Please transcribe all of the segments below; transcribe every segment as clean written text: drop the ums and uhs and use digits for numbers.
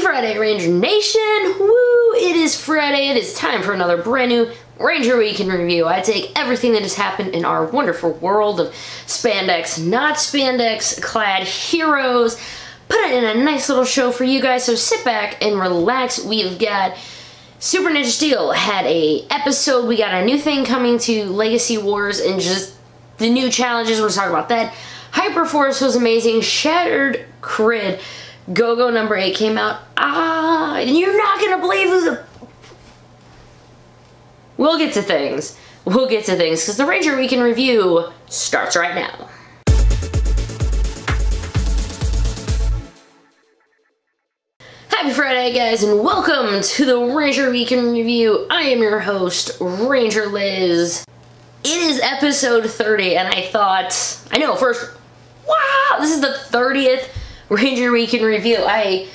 Friday, Ranger Nation! Woo! It is Friday. It is time for another brand new Ranger Week in Review. I take everything that has happened in our wonderful world of spandex, not spandex clad heroes, put it in a nice little show for you guys, so sit back and relax. We've got Super Ninja Steel had a episode. We got a new thing coming to Legacy Wars and just the new challenges. We're talking about that. Hyperforce was amazing. Shattered Crid. Go-Go number 8 came out. And you're not gonna believe who the... We'll get to things. We'll get to things, because the Ranger Week in Review starts right now. Happy Friday, guys, and welcome to the Ranger Week in Review. I am your host, Ranger Liz. It is episode 30, and I thought, first, wow, this is the 30th Ranger Week in Review. I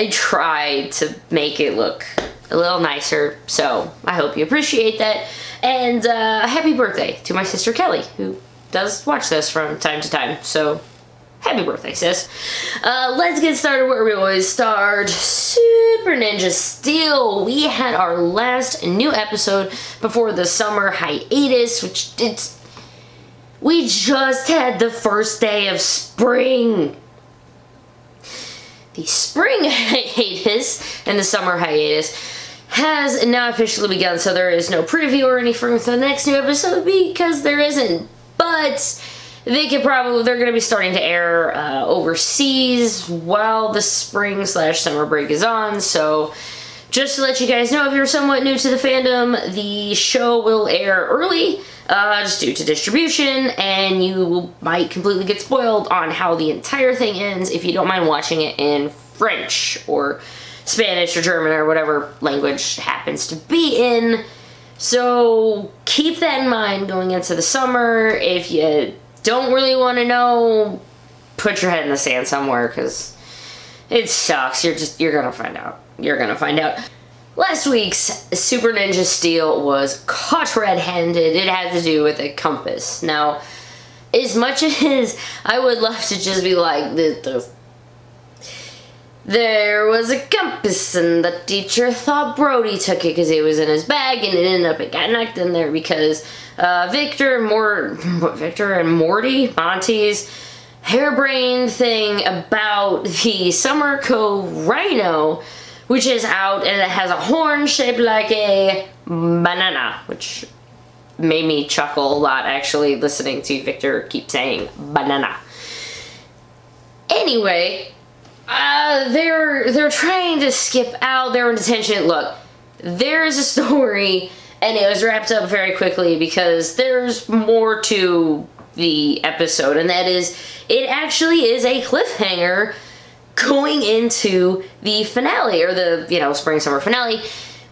tried to make it look a little nicer, so I hope you appreciate that. And happy birthday to my sister Kelly, who does watch this from time to time, so happy birthday, sis. Let's get started where we always start. Super Ninja Steel. We had our last new episode before the summer hiatus, we just had the first day of spring. The spring hiatus and the summer hiatus has now officially begun, so there is no preview or anything for the next new episode because there isn't. But they're going to be starting to air overseas while the spring/summer break is on. So just to let you guys know, if you're somewhat new to the fandom, the show will air early just due to distribution, and you might completely get spoiled on how the entire thing ends if you don't mind watching it in French or Spanish or German or whatever language happens to be in. So keep that in mind going into the summer. If you don't really want to know, put your head in the sand somewhere, because it sucks. You're gonna find out. You're gonna find out. Last week's Super Ninja Steel was caught red-handed. It had to do with a compass. Now, as much as I would love to just be like, there was a compass and the teacher thought Brody took it because it was in his bag, and it got knocked in there because Victor and Monty's harebrained thing about the Summer Cove Rhino, which is out, and it has a horn shaped like a banana, which made me chuckle a lot, actually, listening to Victor keep saying banana. Anyway, they're trying to skip out their detention. Look, there's a story, and it was wrapped up very quickly because there's more to the episode, and that is, it actually is a cliffhanger going into the finale, or the, spring-summer finale.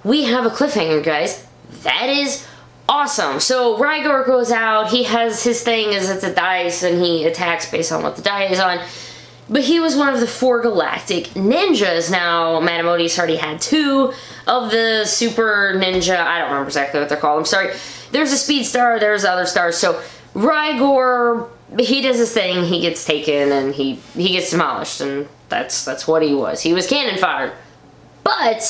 We have a cliffhanger, guys. That is awesome. So Rhygore goes out. He has his thing as it's a dice, and he attacks based on what the die is on. But he was one of the 4 galactic ninjas. Now, Madamodius already had 2 of the super ninja. I don't remember exactly what they're called. I'm sorry. There's a speed star. There's other stars. So Rhygore, he does his thing. He gets taken, and he gets demolished, and that's what he was. He was cannon fodder. But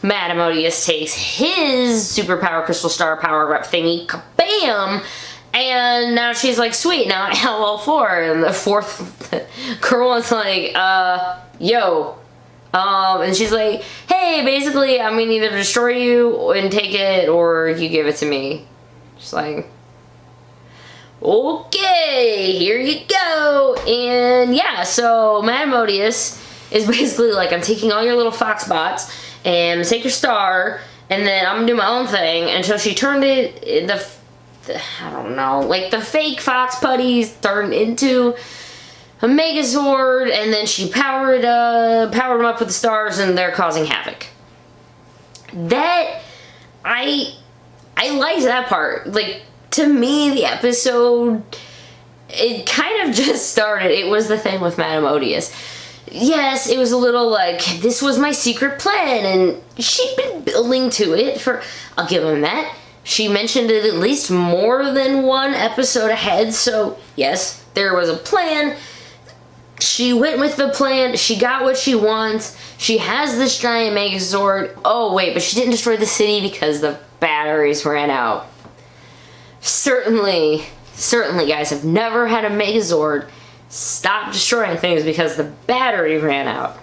Madamodius takes his superpower crystal star power up thingy, kabam, and now she's like, sweet, now I have all 4. And the 4th girl is like, yo. And she's like, hey, basically, I'm gonna either destroy you and take it, or you give it to me. She's like, okay, here you go. And yeah, so Madamodius is basically like, I'm taking all your little fox bots and take your star, and then I'm gonna do my own thing, until she turned it, I don't know, like the fake fox putties turned into a Megazord, and then she powered them up with the stars, and they're causing havoc. That, I liked that part. Like, to me, the episode, it kind of just started. It was the thing with Madamodius. Yes, it was a little like, this was my secret plan, and she'd been building to it for, I'll give him that. She mentioned it at least more than 1 episode ahead, so yes, there was a plan. she went with the plan. She got what she wants. She has this giant Megazord. Oh, wait, but she didn't destroy the city because the batteries ran out. Certainly, guys, have never had a Megazord stop destroying things because the battery ran out.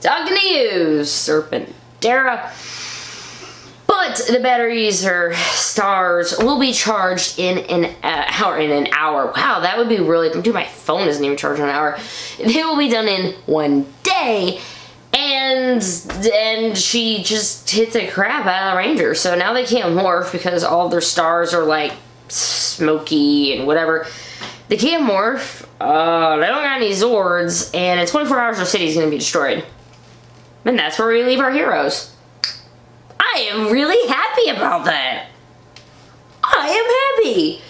Talking to you, Serpentera. But the batteries or stars will be charged in an hour. Wow, that would be really... Dude, my phone isn't even charged in an hour. They will be done in 1 day. And she just hit the crap out of the Rangers. So now they can't morph because all their stars are like smoky and whatever. They can't morph. They don't got any Zords. And in 24 hours, our city's going to be destroyed. And that's where we leave our heroes. I am really happy about that. I am happy.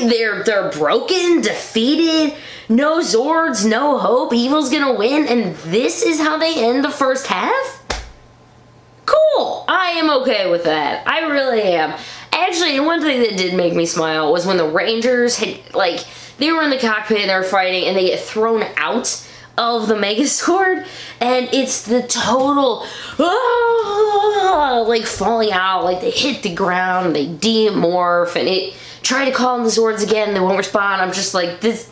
They're broken, defeated, no Zords, no hope, evil's gonna win, and this is how they end the first half? Cool. I am okay with that. I really am. Actually, one thing that did make me smile was when the Rangers had, like, they were in the cockpit and they were fighting and they get thrown out of the Megazord, and it's the total like falling out, like they hit the ground, they demorph, and it try to call in the Zords again, they won't respond. I'm just like, this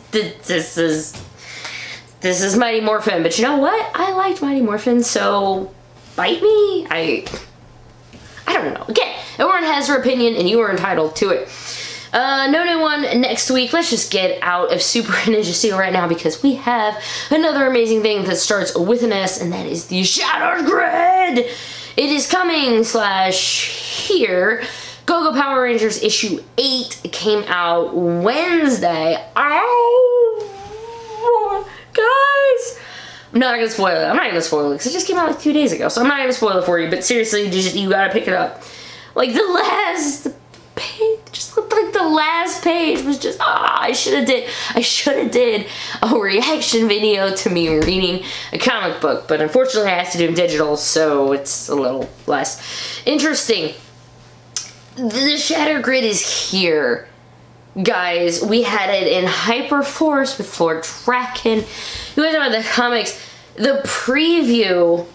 is Mighty Morphin. But you know what? I liked Mighty Morphin, so bite me. I don't know. Again, everyone has their opinion, and you are entitled to it. No new one next week. Let's just get out of Super Ninja Steel right now because we have another amazing thing that starts with an S, and that is the Shattered Grid. It is coming / here. Go-Go Power Rangers issue 8 came out Wednesday. Oh, guys. I'm not gonna spoil it. I'm not gonna spoil it because it just came out like 2 days ago, so I'm not gonna spoil it for you. But seriously, you gotta pick it up. Like the last page, just looked like the last page was just I should have did a reaction video to me reading a comic book, but unfortunately I have to do them digital, so it's a little less interesting. The Shattered Grid is here, guys. We had it in Hyperforce with Lord Drakkon. You guys remember the comics, the preview.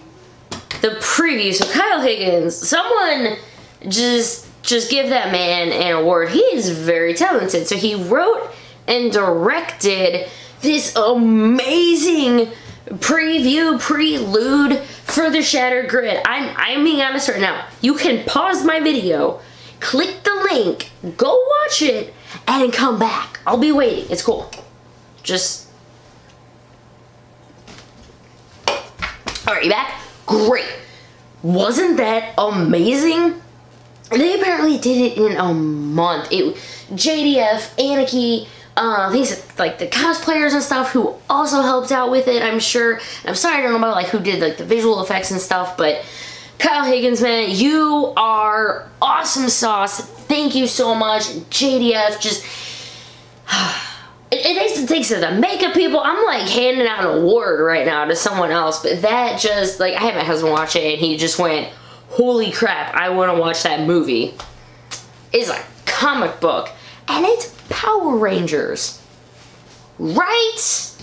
So Kyle Higgins, someone just give that man an award. He is very talented. So he wrote and directed this amazing prelude for the Shattered Grid. I'm being honest right now. You can pause my video, click the link, go watch it, and come back. I'll be waiting. It's cool. Just... Alright, you back? Great. Wasn't that amazing? They apparently did it in a month. JDF, Anarchy, these like the cosplayers and stuff who also helped out with it, I'm sure. And I'm sorry I don't know about like who did like the visual effects and stuff, but Kyle Higgins, man, you are awesome sauce. Thank you so much. JDF, just it takes to the makeup people. I'm like handing out an award right now to someone else, but that just like I had my husband watch it and he just went, holy crap, I want to watch that movie. It's a comic book, and it's Power Rangers, right?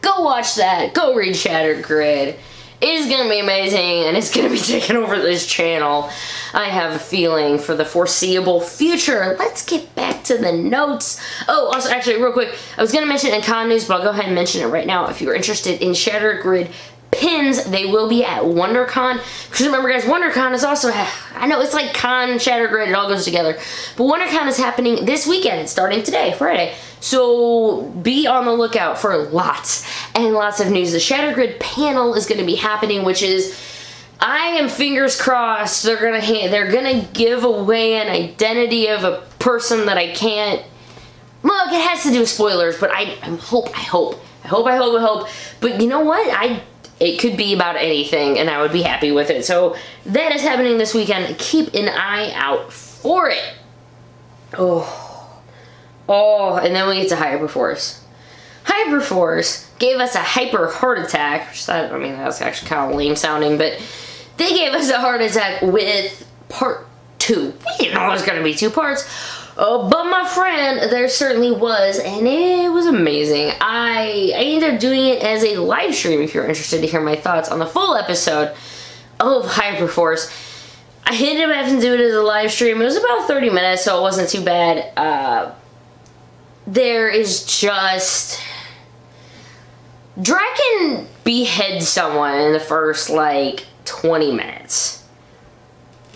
Go watch that. Go read Shattered Grid. It is going to be amazing, and it's going to be taking over this channel, I have a feeling, for the foreseeable future. Let's get back to the notes. Oh, also, actually, real quick, I was going to mention it in con news, but I'll go ahead and mention it right now. If you're interested in Shattered Grid pins, they will be at WonderCon. Because remember, guys, WonderCon is also, I know it's like con, Shattered Grid, it all goes together. But WonderCon is happening this weekend. It's starting today, Friday. So be on the lookout for lots and lots of news. The Shattered Grid panel is going to be happening, which is, I am fingers crossed they're gonna give away an identity of a person that I can't. Look, it has to do with spoilers, but I hope. But you know what? It could be about anything, and I would be happy with it. So that is happening this weekend. Keep an eye out for it. Oh, and then we get to Hyperforce. Hyperforce gave us a hyper heart attack, which I mean, that's actually kind of lame sounding, but they gave us a heart attack with part 2. We didn't know it was going to be 2 parts. But my friend, there certainly was, and it was amazing. I ended up doing it as a live stream if you're interested to hear my thoughts on the full episode of Hyperforce. I ended up having to do it as a live stream. It was about 30 minutes, so it wasn't too bad. There is just... Drakkon beheads someone in the first, like, 20 minutes.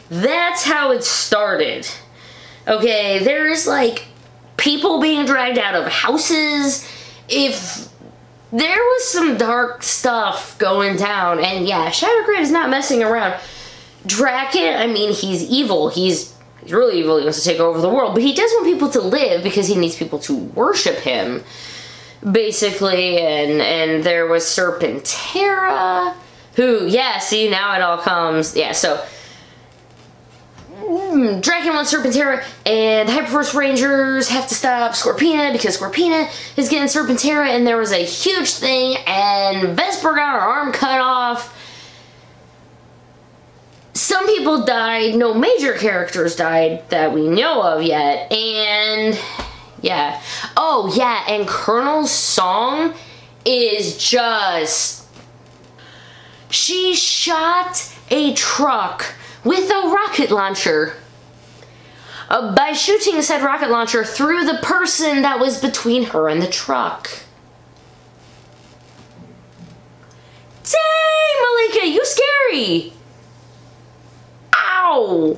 That's how it started. Okay, there's, like, people being dragged out of houses. If there was some dark stuff going down, and yeah, Shadow Grid is not messing around. Drakkon, I mean, he's evil. He's really evil. He wants to take over the world, but he does want people to live because he needs people to worship him. Basically, and there was Serpentera, who, yeah, see, now it all comes, yeah, so, Drakkon wants Serpentera, and Hyperforce Rangers have to stop Scorpina, because Scorpina is getting Serpentera, and there was a huge thing, and Vesper got her arm cut off. Some people died, no major characters died that we know of yet, and... yeah. Oh, yeah, and Colonel's song is just... she shot a truck with a rocket launcher by shooting said rocket launcher through the person that was between her and the truck. Dang, Malika, you scary! Ow!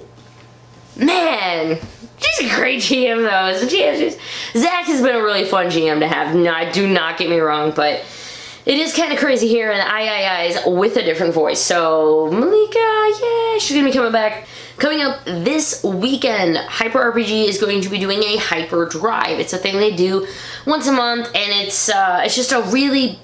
Man! She's a great GM though. Zach has been a really fun GM to have. No, do not get me wrong, but it is kind of crazy here in the IIIs with a different voice. So Malika, yeah, she's gonna be coming back. Coming up this weekend, Hyper RPG is going to be doing a Hyper Drive. It's a thing they do once a month, and it's just a really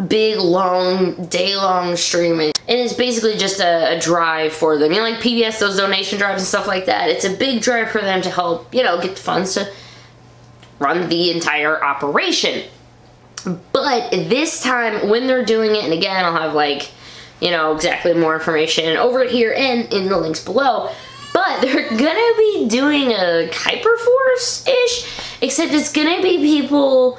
big, long, day-long stream, and it's basically just a drive for them. You know, like PBS, those donation drives and stuff like that. It's a big drive for them to help, you know, get the funds to run the entire operation. But this time, when they're doing it, and again, I'll have, like, you know, exactly more information over here and in the links below, but they're gonna be doing a Hyperforce-ish, except it's gonna be people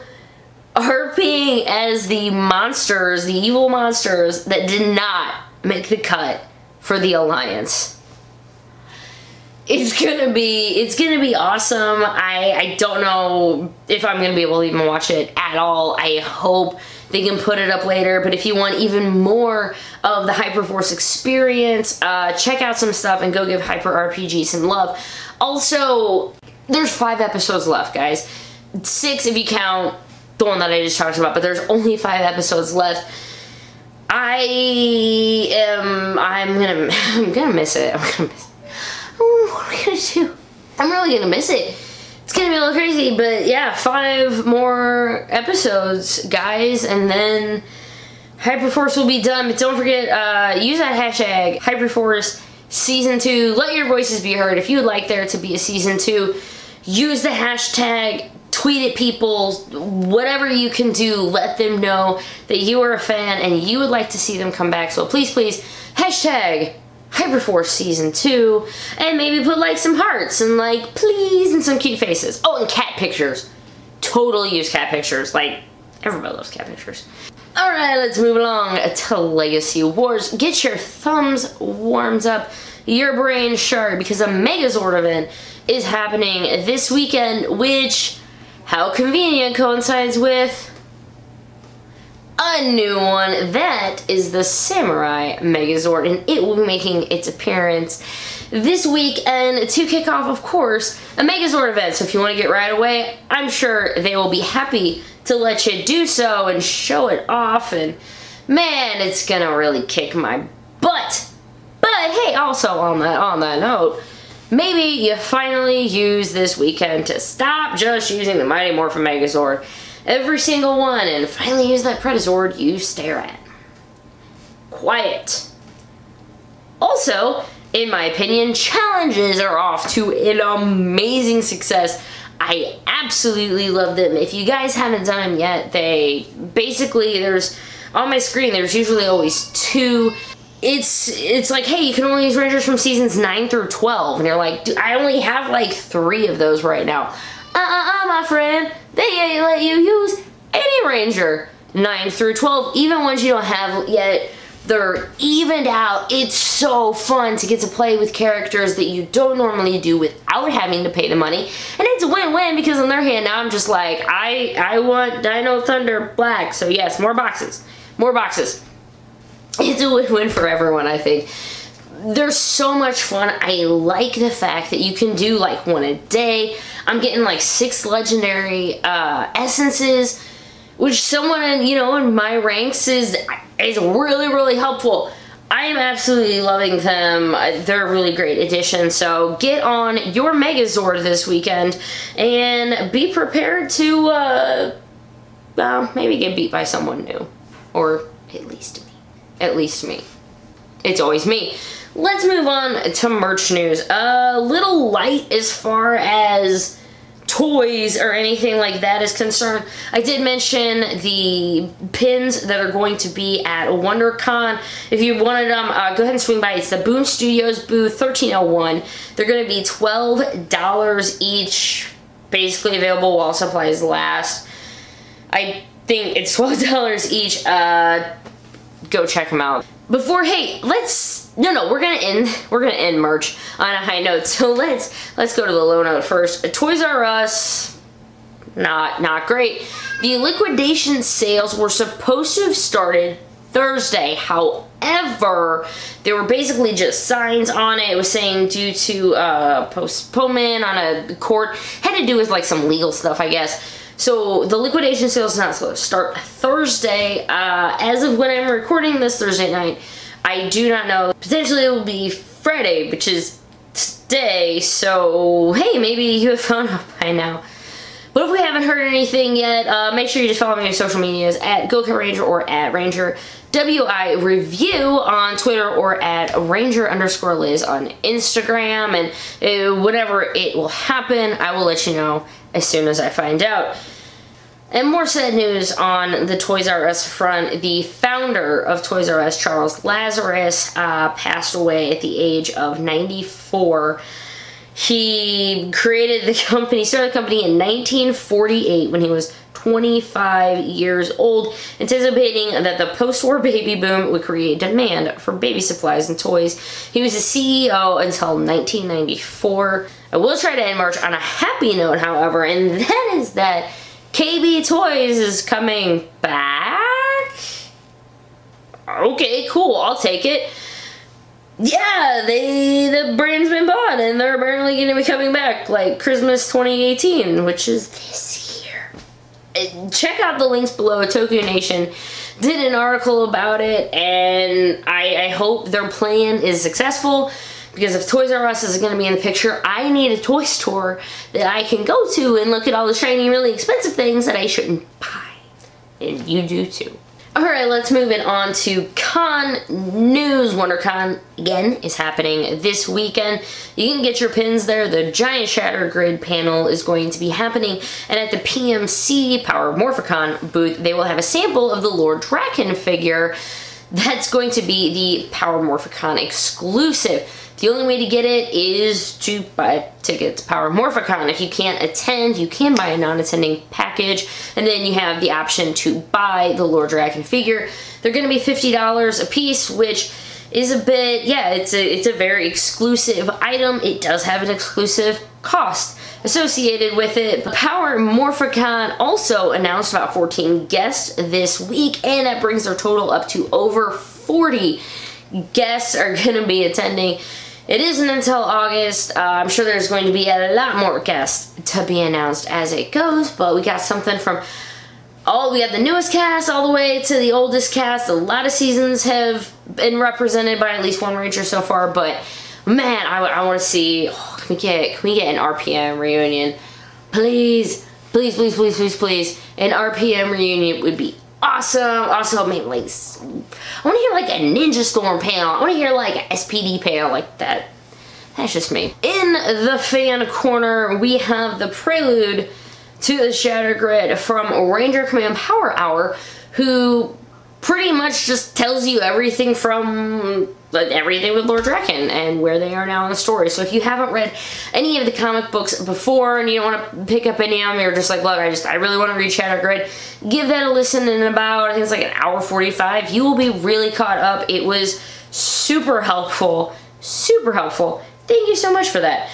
harping as the monsters, the evil monsters that did not make the cut for the Alliance. It's gonna be awesome. I don't know if I'm gonna be able to even watch it at all. I hope they can put it up later, but if you want even more of the Hyperforce experience, check out some stuff and go give Hyper RPG some love. Also, there's 5 episodes left, guys. 6 if you count the one that I just talked about, but there's only 5 episodes left. I'm gonna miss it. What are we gonna do? I'm really gonna miss it. It's gonna be a little crazy, but yeah, 5 more episodes, guys, and then Hyperforce will be done. But don't forget, use that hashtag Hyperforce Season 2. Let your voices be heard. If you would like there to be a Season 2, use the hashtag, tweet at people, whatever you can do, let them know that you are a fan and you would like to see them come back. So please, please, hashtag Hyperforce Season 2, and maybe put like some hearts and like please and some cute faces. Oh, and cat pictures. Totally use cat pictures. Like, everybody loves cat pictures. Alright, let's move along to Legacy Wars. Get your thumbs warmed up, your brain sharp, because a Megazord event is happening this weekend, which, how convenient, coincides with a new one. That is the Samurai Megazord, and it will be making its appearance this weekend to kick off, of course, a Megazord event. So if you want to get right away, I'm sure they will be happy to let you do so and show it off, and man, it's gonna really kick my butt. But hey, also on that note, maybe you finally use this weekend to stop just using the Mighty Morphin Megazord, every single one, and finally use that Predazord you stare at. Quiet. Also, in my opinion, challenges are off to an amazing success. I absolutely love them. If you guys haven't done them yet, they basically, there's on my screen, there's usually always 2 it's like, hey, you can only use Rangers from seasons 9 through 12. And you're like, dude, I only have like 3 of those right now. My friend. They ain't let you use any Ranger 9 through 12, even ones you don't have yet. They're evened out. It's so fun to get to play with characters that you don't normally do without having to pay the money. And it's a win-win because on their hand, now I'm just like, I want Dino Thunder Black. So yes, more boxes. More boxes. It's a win-win for everyone, I think. They're so much fun. I like the fact that you can do like 1 a day. I'm getting like 6 legendary essences, which someone in, you know, in my ranks is really, really helpful. I am absolutely loving them. They're a really great addition. So get on your Megazord this weekend and be prepared to maybe get beat by someone new, or at least me. At least me. It's always me. Let's move on to merch news. A little light as far as toys or anything like that is concerned. I did mention the pins that are going to be at WonderCon. If you wanted them, go ahead and swing by. It's the Boom Studios booth, 1301. They're going to be $12 each, basically available while supplies last. I think it's $12 each. Go check them out. Before, hey, we're gonna end merch on a high note. So let's go to the low note first. Toys R Us, not great. The liquidation sales were supposed to have started Thursday. However, there were basically just signs on it. It was saying due to postponement on a court. Had to do with like some legal stuff, I guess. So the liquidation sales is not supposed to start Thursday. As of when I'm recording this Thursday night, I do not know. Potentially it will be Friday, which is today. So hey, maybe you have found out by now. But if we haven't heard anything yet, make sure you just follow me on social medias at GoCutRanger or at Ranger WI Review on Twitter, or at Ranger_Liz on Instagram. And whenever it will happen, I will let you know as soon as I find out. And more sad news on the Toys R Us front. The founder of Toys R Us, Charles Lazarus, passed away at the age of 94. He created the company, started the company in 1948 when he was 25 years old, anticipating that the post-war baby boom would create demand for baby supplies and toys. He was the CEO until 1994. I will try to end March on a happy note, however, and that is that KB Toys is coming back. Okay, cool, I'll take it. Yeah, the brand's been bought and they're apparently going to be coming back like Christmas 2018, which is this year. Check out the links below. Tokyo Nation did an article about it, and I hope their plan is successful, because if Toys R Us is going to be in the picture, I need a toy store that I can go to and look at all the shiny, really expensive things that I shouldn't buy. And you do too. Alright, let's move it on to con news. WonderCon, again, is happening this weekend. You can get your pins there. The giant Shatter Grid panel is going to be happening. And at the PMC Power Morphicon booth, they will have a sample of the Lord Drakkon figure. That's going to be the Power Morphicon exclusive. The only way to get it is to buy tickets to Power Morphicon. If you can't attend, you can buy a non-attending package, and then you have the option to buy the Lord Drakkon figure. They're going to be $50 a piece, which is a bit, yeah, it's a very exclusive item. It does have an exclusive cost associated with it. Power Morphicon also announced about 14 guests this week, and that brings their total up to over 40 guests are going to be attending. It isn't until August. I'm sure there's going to be a lot more guests to be announced as it goes, but we got something from we got the newest cast all the way to the oldest cast. A lot of seasons have been represented by at least one Ranger so far, but man, I want to see, can we get an RPM reunion? Please, please, please, please, please, please. An RPM reunion would be awesome. Also, maybe like, I want to hear like a Ninja Storm panel. I want to hear like an SPD panel like that. That's just me. In the fan corner, we have the prelude to the Shatter Grid from Ranger Command Power Hour, who pretty much just tells you everything from everything with Lord Drakkon and where they are now in the story. So if you haven't read any of the comic books before and you don't want to pick up any of them, you're just like, look, I really want to read Shattered Grid, give that a listen in about, I think it's like an hour 45. You will be really caught up. It was super helpful. Super helpful. Thank you so much for that.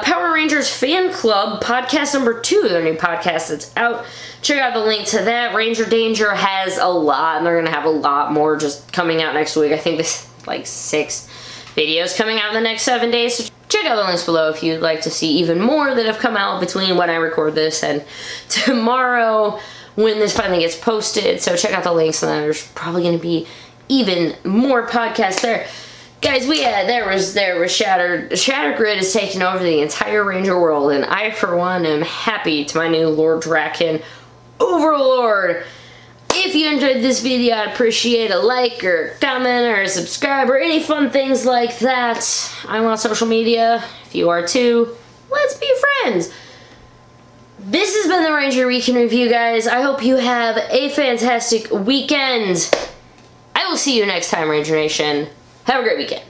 Power Rangers Fan Club, podcast number 2, their new podcast that's out. Check out the link to that. Ranger Danger has a lot, and they're going to have a lot more just coming out next week. I think there's like 6 videos coming out in the next 7 days. So check out the links below if you'd like to see even more that have come out between when I record this and tomorrow when this finally gets posted. So check out the links, and there's probably going to be even more podcasts there. Guys, there was Shattered Grid is taking over the entire Ranger world, and I, for one, am happy to my new Lord Drakkon Overlord. If you enjoyed this video, I'd appreciate a like or comment or a subscribe or any fun things like that. I'm on social media. If you are too, let's be friends. This has been the Ranger Week in Review, guys. I hope you have a fantastic weekend. I will see you next time, Ranger Nation. Have a great weekend.